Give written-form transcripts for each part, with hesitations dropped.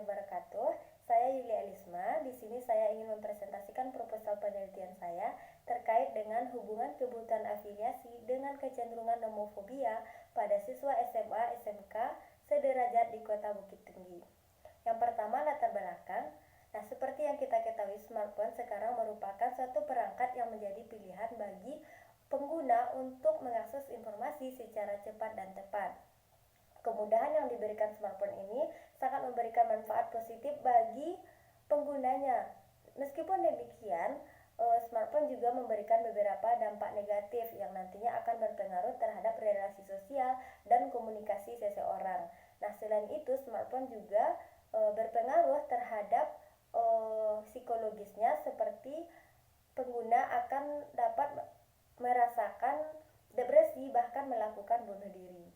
warahmatullahi wabarakatuh. Saya Yulia Elisma. Di sini saya ingin mempresentasikan proposal penelitian saya terkait dengan hubungan kebutuhan afiliasi dengan kecenderungan nomofobia pada siswa SMA SMK sederajat di Kota Bukit Tinggi. Yang pertama, latar belakang. Nah, seperti yang kita ketahui, smartphone sekarang merupakan suatu perangkat yang menjadi pilihan bagi pengguna untuk mengakses informasi secara cepat dan tepat. Kemudahan yang diberikan smartphone ini sangat memberikan manfaat positif bagi penggunanya. Meskipun demikian, smartphone juga memberikan beberapa dampak negatif yang nantinya akan berpengaruh terhadap relasi sosial dan komunikasi seseorang. Nah, selain itu, smartphone juga berpengaruh terhadap psikologisnya, seperti pengguna akan dapat merasakan depresi bahkan melakukan bunuh diri.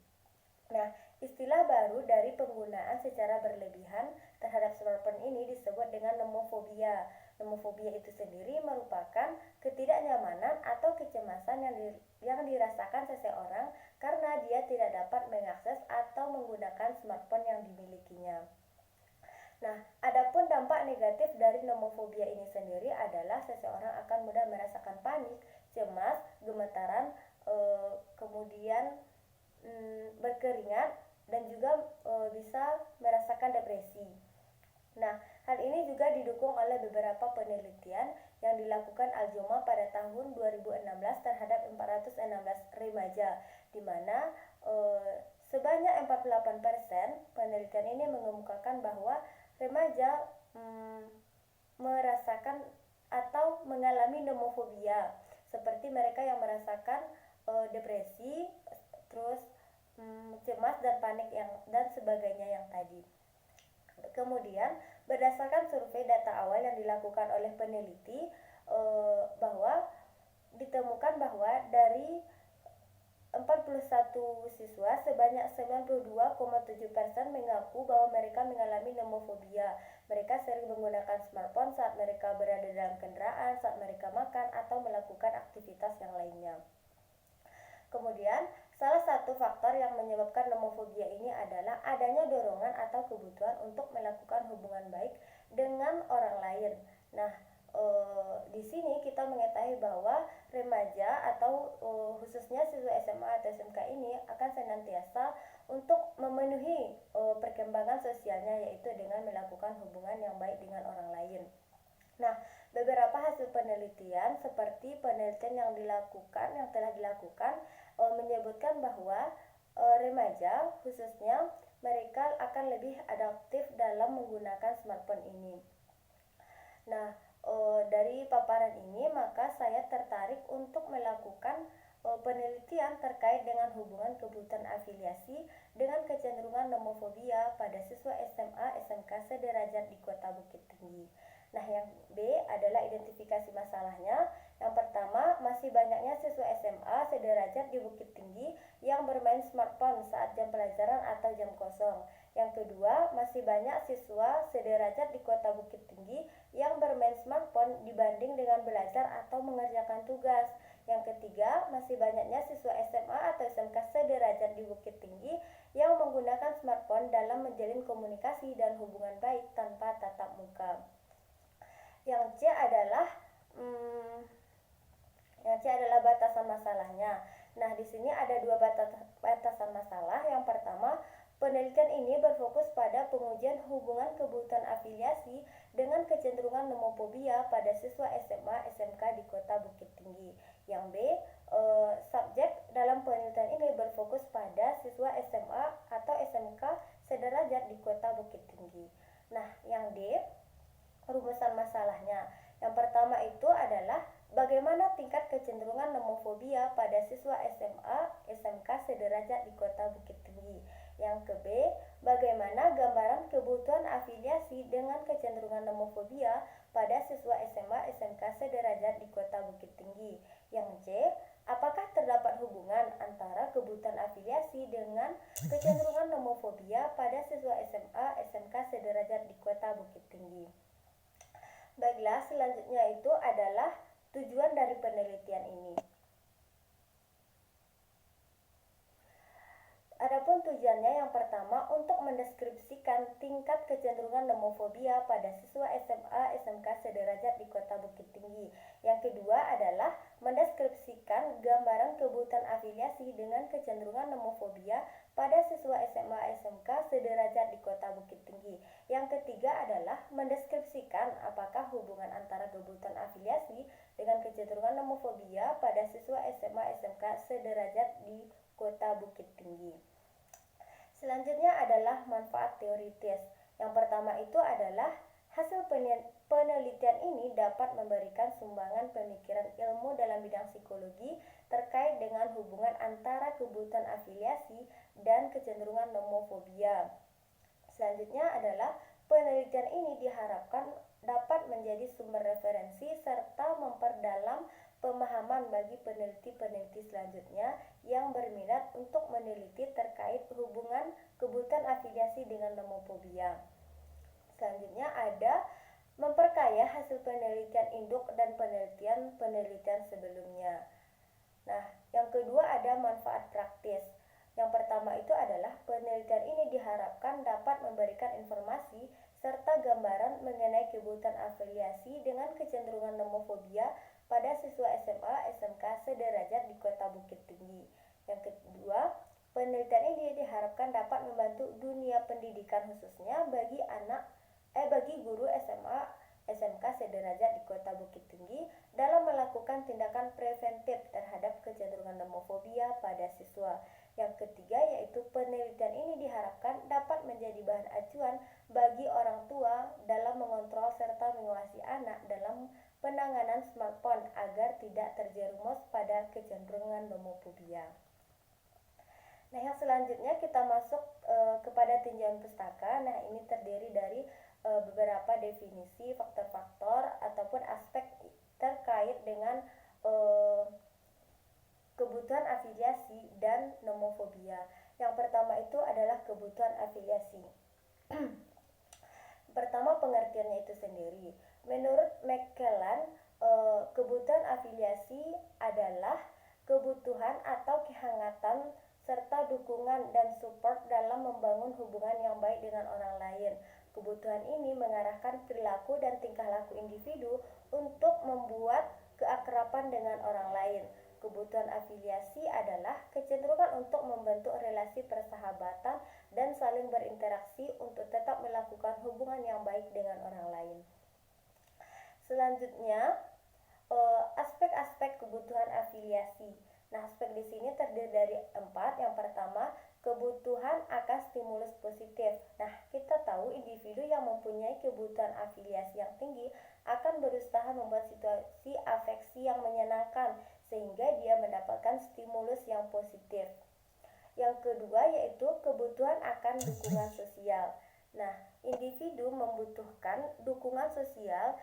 Nah, istilah baru dari penggunaan secara berlebihan terhadap smartphone ini disebut dengan nomofobia. Nomofobia itu sendiri merupakan ketidaknyamanan atau kecemasan yang dirasakan seseorang karena dia tidak dapat mengakses atau menggunakan smartphone yang dimilikinya. Nah, adapun dampak negatif dari nomofobia ini sendiri adalah seseorang akan mudah merasakan panik, cemas, gemetaran, kemudian berkeringat, dan juga bisa merasakan depresi. Nah, hal ini juga didukung oleh beberapa penelitian yang dilakukan Aljoma pada tahun 2016 terhadap 416 remaja, di mana sebanyak 48% penelitian ini mengemukakan bahwa remaja merasakan atau mengalami nomofobia, seperti mereka yang merasakan depresi, terus cemas dan panik dan sebagainya yang tadi. Kemudian berdasarkan survei data awal yang dilakukan oleh peneliti, bahwa ditemukan bahwa dari 41 siswa sebanyak 92,7% mengaku bahwa mereka mengalami nomofobia. Mereka sering menggunakan smartphone saat mereka berada dalam kendaraan, saat mereka makan atau melakukan aktivitas yang lainnya. Kemudian, salah satu faktor yang menyebabkan nomofobia ini adalah adanya dorongan atau kebutuhan untuk melakukan hubungan baik dengan orang lain. Nah, di sini kita mengetahui bahwa remaja atau khususnya siswa SMA atau SMK ini akan senantiasa untuk memenuhi perkembangan sosialnya, yaitu dengan melakukan hubungan yang baik dengan orang lain. Nah, beberapa hasil penelitian seperti penelitian yang telah dilakukan menyebutkan bahwa remaja khususnya mereka akan lebih adaptif dalam menggunakan smartphone ini. Nah, dari paparan ini maka saya tertarik untuk melakukan penelitian terkait dengan hubungan kebutuhan afiliasi dengan kecenderungan nomofobia pada siswa SMA SMK sederajat di Kota Bukit Tinggi. Nah, yang B adalah identifikasi masalahnya. Yang pertama, masih banyaknya siswa SMA sederajat di Bukit Tinggi yang bermain smartphone saat jam pelajaran atau jam kosong. Yang kedua, masih banyak siswa sederajat di Kota Bukit Tinggi yang bermain smartphone dibanding dengan belajar atau mengerjakan tugas. Yang ketiga, masih banyaknya siswa SMA atau SMK sederajat di Bukit Tinggi yang menggunakan smartphone dalam menjalin komunikasi dan hubungan baik tanpa tatap muka. Yang C adalah batasan masalahnya. Nah, di sini ada dua batasan masalah. Yang pertama, penelitian ini berfokus pada pengujian hubungan kebutuhan afiliasi dengan kecenderungan nomofobia pada siswa SMA SMK di Kota Bukit Tinggi. Yang B, subjek dalam penelitian ini berfokus pada siswa SMA atau SMK sederajat di Kota Bukit Tinggi. Nah, yang D, rumusan masalahnya. Yang pertama itu adalah bagaimana tingkat kecenderungan nomofobia pada siswa SMA SMK sederajat di Kota Bukit Tinggi. Yang ke B, bagaimana gambaran kebutuhan afiliasi dengan kecenderungan nomofobia pada siswa SMA SMK sederajat di Kota Bukit Tinggi. Yang C, apakah terdapat hubungan antara kebutuhan afiliasi dengan kecenderungan nomofobia pada siswa SMA SMK sederajat di Kota Bukit Tinggi. Baiklah, selanjutnya itu adalah tujuan dari penelitian ini. Adapun tujuannya yang pertama untuk mendeskripsikan tingkat tingkat kecenderungan nomofobia pada siswa SMA SMK sederajat di Kota Bukit Tinggi. Yang kedua adalah mendeskripsikan gambaran kebutuhan afiliasi dengan kecenderungan nomofobia pada siswa SMA SMK sederajat di Kota Bukit Tinggi. Yang ketiga adalah mendeskripsikan apakah hubungan antara kebutuhan afiliasi dengan kecenderungan nomofobia pada siswa SMA SMK sederajat di Kota Bukit Tinggi. Selanjutnya adalah manfaat teoritis. Yang pertama itu adalah hasil penelitian ini dapat memberikan sumbangan pemikiran ilmu dalam bidang psikologi terkait dengan hubungan antara kebutuhan afiliasi dan kecenderungan nomofobia. Selanjutnya adalah penelitian ini diharapkan dapat menjadi sumber referensi serta memperdalam pemahaman bagi peneliti-peneliti selanjutnya yang berminat untuk meneliti terkait hubungan kebutuhan afiliasi dengan nomofobia. Selanjutnya ada memperkaya hasil penelitian induk dan penelitian sebelumnya. Nah, yang kedua ada manfaat praktis. Yang pertama itu adalah penelitian ini diharapkan dapat memberikan informasi serta gambaran mengenai kebutuhan afiliasi dengan kecenderungan nomofobia pada siswa SMA SMK sederajat di Kota Bukit Tinggi. Yang kedua, penelitian ini diharapkan dapat membantu dunia pendidikan khususnya bagi guru SMA SMK sederajat di Kota Bukit Tinggi dalam melakukan tindakan preventif terhadap kecenderungan nomofobia pada siswa. Yang ketiga yaitu penelitian ini diharapkan dapat menjadi bahan acuan bagi orang tua dalam mengontrol serta mengawasi anak dalam penanganan smartphone agar tidak terjerumus pada kecenderungan nomofobia. Nah, yang selanjutnya kita masuk kepada tinjauan pustaka. Nah, ini terdiri dari beberapa definisi, faktor-faktor ataupun aspek terkait dengan kebutuhan afiliasi dan nomofobia. Yang pertama itu adalah kebutuhan afiliasi. Pertama, pengertiannya itu sendiri. Menurut McClellan, kebutuhan afiliasi adalah kebutuhan atau kehangatan serta dukungan dan support dalam membangun hubungan yang baik dengan orang lain. Kebutuhan ini mengarahkan perilaku dan tingkah laku individu untuk membuat keakraban dengan orang lain. Kebutuhan afiliasi adalah kecenderungan untuk membentuk relasi persahabatan dan saling berinteraksi untuk tetap melakukan hubungan yang baik dengan orang lain. Selanjutnya, aspek-aspek kebutuhan afiliasi. Nah, aspek di sini terdiri dari 4. Yang pertama, kebutuhan akan stimulus positif. Nah, kita tahu individu yang mempunyai kebutuhan afiliasi yang tinggi akan berusaha membuat situasi afeksi yang menyenangkan sehingga dia mendapatkan stimulus yang positif. Yang kedua yaitu kebutuhan akan dukungan sosial. Nah, individu membutuhkan dukungan sosial